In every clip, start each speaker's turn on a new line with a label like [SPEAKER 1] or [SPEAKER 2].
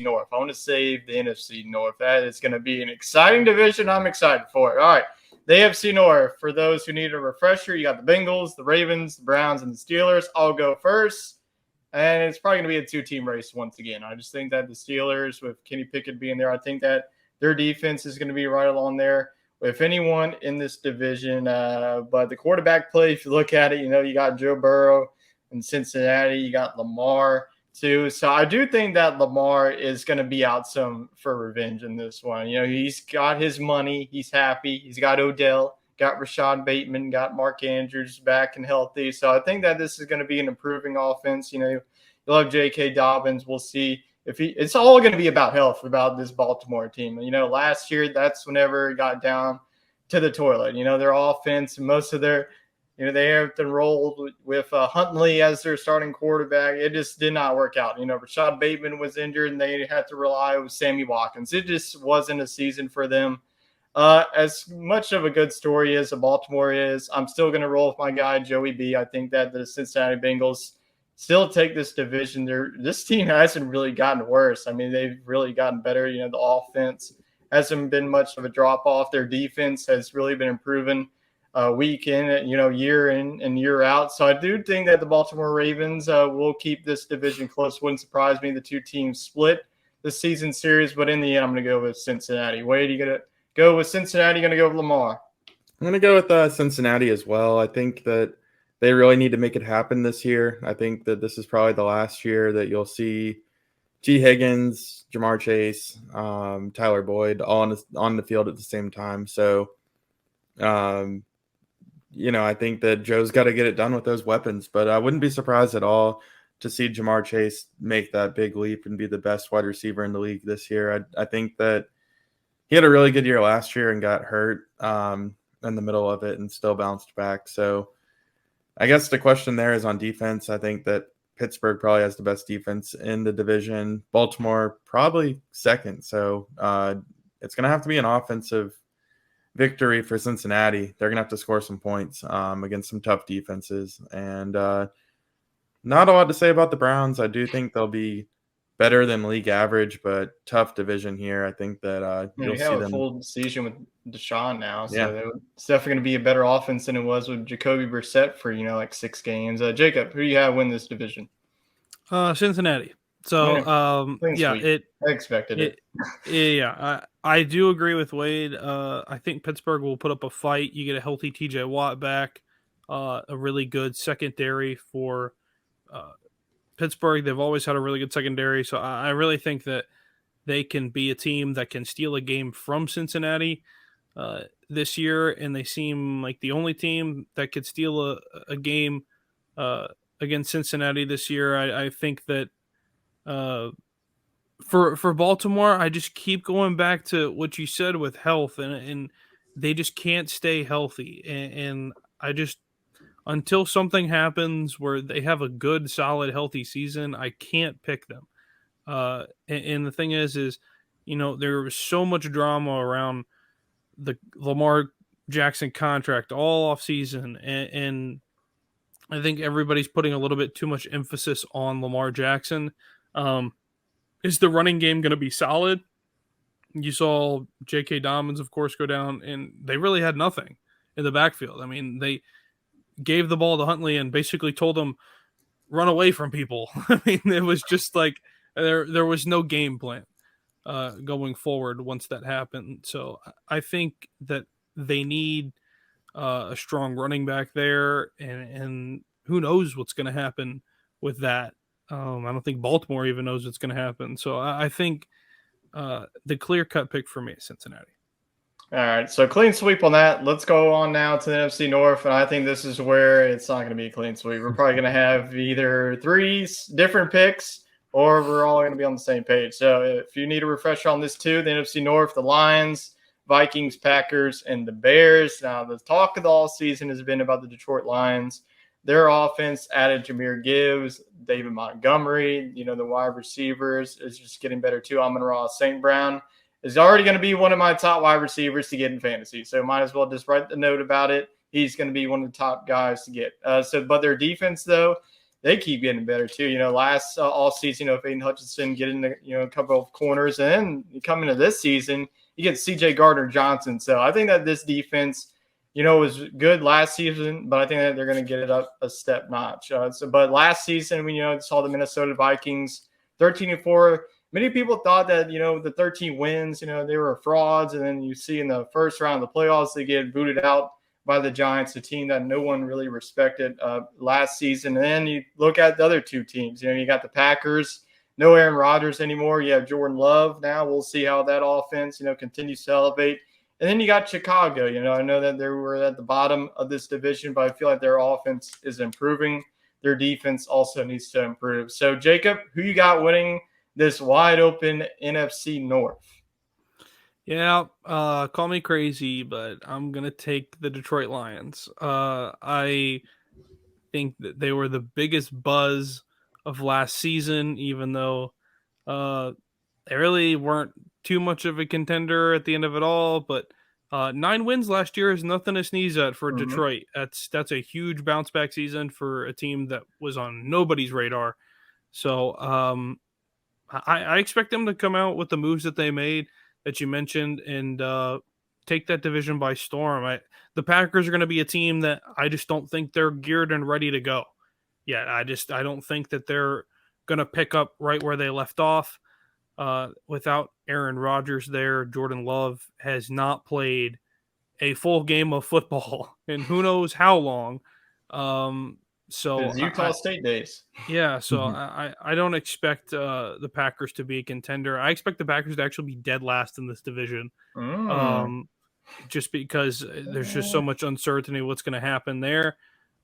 [SPEAKER 1] NFC North. I want to save the NFC North. That is going to be an exciting division. I'm excited for it. All right. The AFC North, for those who need a refresher, you got the Bengals, the Ravens, the Browns, and the Steelers. I'll go first. And it's probably going to be a two-team race once again. I just think that the Steelers, with Kenny Pickett being there, I think that their defense is going to be right along there with anyone in this division. But the quarterback play, if you look at it, you got Joe Burrow in Cincinnati. You got Lamar too. So I do think that Lamar is going to be out some for revenge in this one. He's got his money. He's happy. He's got Odell, got Rashad Bateman, got Mark Andrews back and healthy. So I think that this is going to be an improving offense. You'll have J.K. Dobbins. We'll see if it's all going to be about health, about this Baltimore team. Last year, that's whenever it got down to the toilet. Their offense, most of their they have enrolled with Huntley as their starting quarterback. It just did not work out. Rashad Bateman was injured, and they had to rely on Sammy Watkins. It just wasn't a season for them. As much of a good story as Baltimore is, I'm still going to roll with my guy, Joey B. I think that the Cincinnati Bengals still take this division. This team hasn't really gotten worse. I mean, they've really gotten better. The offense hasn't been much of a drop-off. Their defense has really been improving week in, year in and year out. So I do think that the Baltimore Ravens will keep this division close. Wouldn't surprise me. The two teams split the season series, but in the end, I'm going to go with Cincinnati. Wade, you going to go with Cincinnati? Going to go with Lamar?
[SPEAKER 2] I'm going to go with Cincinnati as well. I think that they really need to make it happen this year. I think that this is probably the last year that you'll see T. Higgins, Jamar Chase, Tyler Boyd all on the field at the same time. So, I think that Joe's got to get it done with those weapons, but I wouldn't be surprised at all to see Jamar Chase make that big leap and be the best wide receiver in the league this year. I think that he had a really good year last year and got hurt in the middle of it and still bounced back. So I guess the question there is on defense. I think that Pittsburgh probably has the best defense in the division. Baltimore probably second. So it's going to have to be an offensive victory for Cincinnati. They're going to have to score some points against some tough defenses. And not a lot to say about the Browns. I do think they'll be better than league average, but tough division here. I think that you'll see them.
[SPEAKER 1] They have a full season with Deshaun now, so it's definitely going to be a better offense than it was with Jacoby Brissett for 6 games. Jacob, who do you have win this division?
[SPEAKER 3] Cincinnati. So I
[SPEAKER 1] expected it.
[SPEAKER 3] Yeah, I do agree with Wade. I think Pittsburgh will put up a fight. You get a healthy TJ Watt back, a really good secondary for Pittsburgh. They've always had a really good secondary, so I really think that they can be a team that can steal a game from Cincinnati this year, and they seem like the only team that could steal a game against Cincinnati this year. I think that for Baltimore, I just keep going back to what you said with health, and they just can't stay healthy, and I just until something happens where they have a good, solid, healthy season, I can't pick them. And the thing is, there was so much drama around the Lamar Jackson contract all off season, and I think everybody's putting a little bit too much emphasis on Lamar Jackson. Is the running game going to be solid? You saw J.K. Dobbins, of course, go down, and they really had nothing in the backfield. I mean, they gave the ball to Huntley and basically told him, run away from people. I mean, it was just like there was no game plan going forward once that happened. So I think that they need a strong running back there, and who knows what's going to happen with that. I don't think Baltimore even knows what's going to happen. So I think the clear-cut pick for me is Cincinnati.
[SPEAKER 1] All right, so clean sweep on that. Let's go on now to the NFC North, and I think this is where it's not going to be a clean sweep. We're probably going to have either 3 different picks, or we're all going to be on the same page. So if you need a refresher on this too, the NFC North, the Lions, Vikings, Packers, and the Bears. Now, the talk of the all season has been about the Detroit Lions. Their offense added Jahmyr Gibbs, David Montgomery, the wide receivers is just getting better too. Amon-Ra St. Brown is already going to be one of my top wide receivers to get in fantasy. So might as well just write the note about it. He's going to be one of the top guys to get. But their defense, though, they keep getting better too. Last all season, if Aiden Hutchinson getting a couple of corners, and then you come into this season, you get C.J. Gardner-Johnson. So I think that this defense, was good last season, but I think that they're going to get it up a step notch. But last season, we saw the Minnesota Vikings 13-4. Many people thought that the 13 wins, they were frauds, and then you see in the first round of the playoffs they get booted out by the Giants, a team that no one really respected last season. And then you look at the other two teams. You got the Packers, no Aaron Rodgers anymore. You have Jordan Love now. We'll see how that offense, continues to elevate. And then you got Chicago. I know that they were at the bottom of this division, but I feel like their offense is improving. Their defense also needs to improve. So, Jacob, who you got winning this wide open NFC North?
[SPEAKER 3] Yeah, call me crazy, but I'm going to take the Detroit Lions. I think that they were the biggest buzz of last season, even though they really weren't too much of a contender at the end of it all. But 9 wins last year is nothing to sneeze at for Detroit. That's a huge bounce back season for a team that was on nobody's radar. So I expect them to come out with the moves that they made that you mentioned and take that division by storm. The Packers are going to be a team that I just don't think they're geared and ready to go yet. I don't think that they're going to pick up right where they left off. Without Aaron Rodgers there, Jordan Love has not played a full game of football in who knows how long. So
[SPEAKER 1] it's Utah State days.
[SPEAKER 3] Yeah, so I don't expect the Packers to be a contender. I expect the Packers to actually be dead last in this division, just because there's just so much uncertainty what's going to happen there.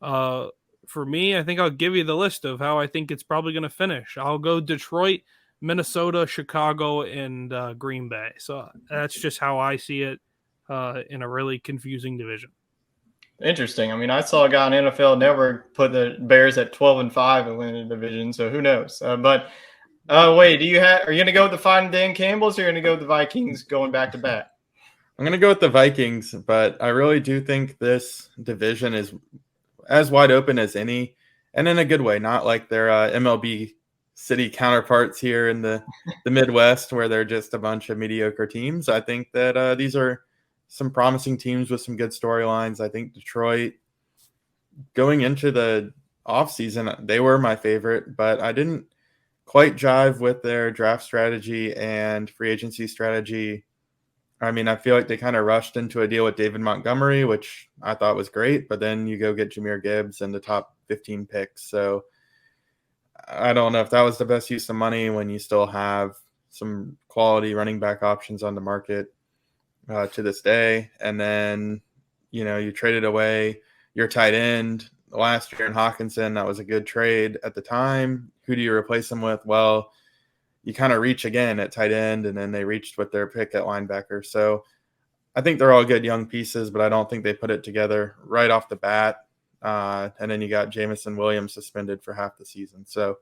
[SPEAKER 3] For me, I think I'll give you the list of how I think it's probably going to finish. I'll go Detroit, Minnesota, Chicago, and Green Bay. So that's just how I see it in a really confusing division.
[SPEAKER 1] Interesting. I mean, I saw a guy on NFL Network put the Bears at 12-5 and win the division. So who knows? But wait, are you going to go with the Fighting Dan Campbells, or are you going to go with the Vikings going back to back?
[SPEAKER 2] I'm going to go with the Vikings, but I really do think this division is as wide open as any, and in a good way, not like their MLB city counterparts here in the Midwest where they're just a bunch of mediocre teams. I think that these are some promising teams with some good storylines. I think Detroit, going into the offseason, they were my favorite, but I didn't quite jive with their draft strategy and free agency strategy. I mean, I feel like they kind of rushed into a deal with David Montgomery, which I thought was great, but then you go get Jahmyr Gibbs and the top 15 picks. So I don't know if that was the best use of money when you still have some quality running back options on the market to this day. And then, you traded away your tight end last year in Hawkinson. That was a good trade at the time. Who do you replace him with? Well, you kind of reach again at tight end, and then they reached with their pick at linebacker. So I think they're all good young pieces, but I don't think they put it together right off the bat. And then you got Jamison Williams suspended for half the season. So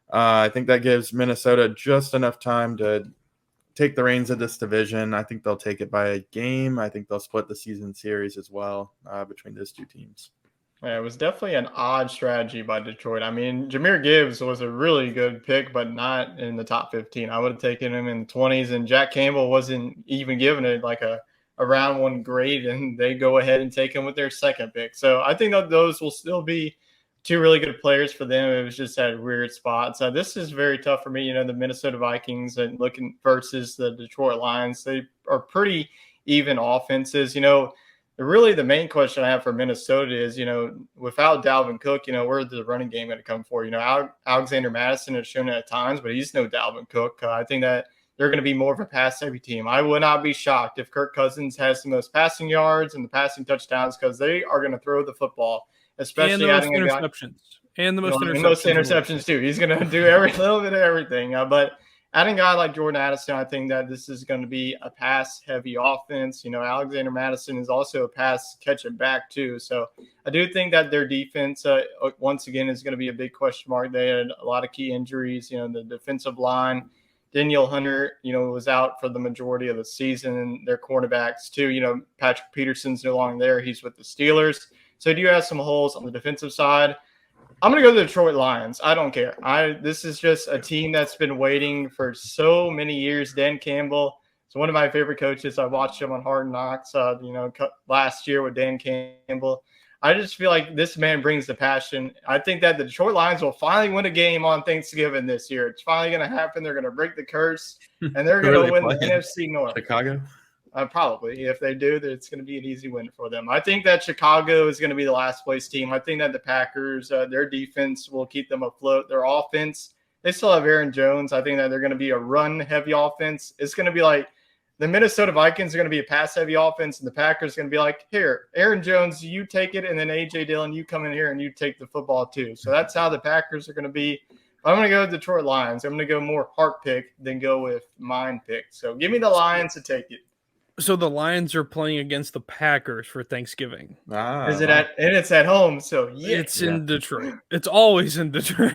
[SPEAKER 2] I think that gives Minnesota just enough time to take the reins of this division. I think they'll take it by a game. I think they'll split the season series as well between those two teams.
[SPEAKER 1] Yeah, it was definitely an odd strategy by Detroit. I mean, Jahmyr Gibbs was a really good pick, but not in the top 15. I would have taken him in the 20s, and Jack Campbell wasn't even given it like a round one grade, and they go ahead and take him with their second pick. So I think that those will still be two really good players for them. It was just at a weird spot. So this is very tough for me. The Minnesota Vikings and looking versus the Detroit Lions, they are pretty even offenses. Really the main question I have for Minnesota is, without Dalvin Cook, where's the running game going to come for? Alexander Madison has shown it at times, but he's no Dalvin Cook. I think that they're going to be more of a pass-heavy team. I would not be shocked if Kirk Cousins has the most passing yards and the passing touchdowns, because they are going to throw the football, especially adding
[SPEAKER 3] interceptions. And the most
[SPEAKER 1] interceptions too. He's going to do every little bit of everything. But adding a guy like Jordan Addison, I think that this is going to be a pass-heavy offense. Alexander Madison is also a pass-catching back too. So I do think that their defense, once again, is going to be a big question mark. They had a lot of key injuries. The defensive line, Danielle Hunter, was out for the majority of the season, and their cornerbacks too. Patrick Peterson's no longer there. He's with the Steelers. So do you have some holes on the defensive side? I'm gonna go to the Detroit Lions. I don't care. This is just a team that's been waiting for so many years. Dan Campbell is one of my favorite coaches. I watched him on Hard Knocks, last year with Dan Campbell. I just feel like this man brings the passion. I think that the Detroit Lions will finally win a game on Thanksgiving this year. It's finally going to happen. They're going to break the curse, and they're going to win the NFC North.
[SPEAKER 2] Chicago?
[SPEAKER 1] Probably. If they do, it's going to be an easy win for them. I think that Chicago is going to be the last place team. I think that the Packers, their defense will keep them afloat. Their offense, they still have Aaron Jones. I think that they're going to be a run-heavy offense. It's going to be like the Minnesota Vikings are going to be a pass-heavy offense, and the Packers are going to be like, here, Aaron Jones, you take it, and then A.J. Dillon, you come in here and you take the football too. So that's how the Packers are going to be. I'm going to go with Detroit Lions. I'm going to go more heart pick than go with mind pick. So give me the Lions to take it.
[SPEAKER 3] So the Lions are playing against the Packers for Thanksgiving.
[SPEAKER 1] Is it and it's at home, so
[SPEAKER 3] It's in Detroit. It's always in Detroit.